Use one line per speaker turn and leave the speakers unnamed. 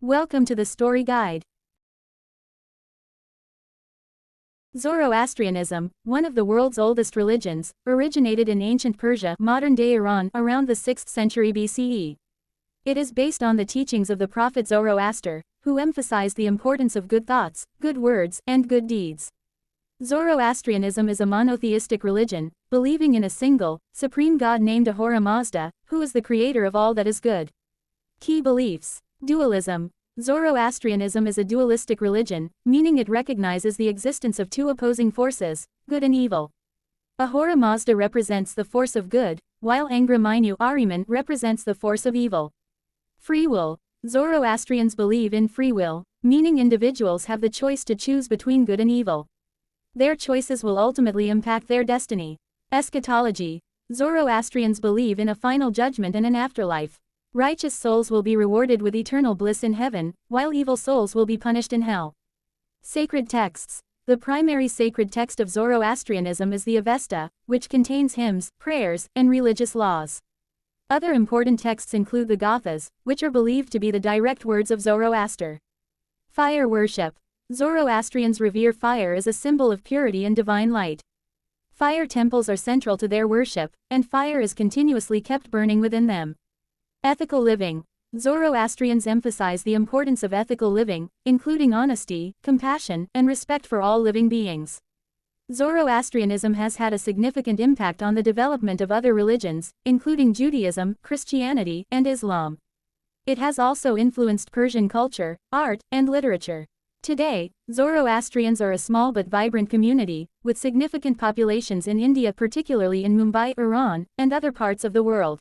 Welcome to the Story Guide. Zoroastrianism, one of the world's oldest religions, originated in ancient Persia, modern-day Iran, around the 6th century BCE. It is based on the teachings of the prophet Zoroaster, who emphasized the importance of good thoughts, good words, and good deeds. Zoroastrianism is a monotheistic religion, believing in a single, supreme god named Ahura Mazda, who is the creator of all that is good. Key beliefs. Dualism. Zoroastrianism is a dualistic religion, meaning it recognizes the existence of two opposing forces, good and evil. Ahura Mazda represents the force of good, while Ahura Mazda represents the force of evil. Free will. Zoroastrians believe in free will, meaning individuals have the choice to choose between good and evil. Their choices will ultimately impact their destiny. Eschatology. Zoroastrians believe in a final judgment and an afterlife. Righteous souls will be rewarded with eternal bliss in heaven, while evil souls will be punished in hell. Sacred texts. The primary sacred text of Zoroastrianism is the Avesta, which contains hymns, prayers, and religious laws. Other important texts include the Gathas, which are believed to be the direct words of Zoroaster. Fire worship. Zoroastrians revere fire as a symbol of purity and divine light. Fire temples are central to their worship, and fire is continuously kept burning within them. Ethical living. Zoroastrians emphasize the importance of ethical living, including honesty, compassion, and respect for all living beings. Zoroastrianism has had a significant impact on the development of other religions, including Judaism, Christianity, and Islam. It has also influenced Persian culture, art, and literature. Today, Zoroastrians are a small but vibrant community, with significant populations in India, particularly in Mumbai, Iran, and other parts of the world.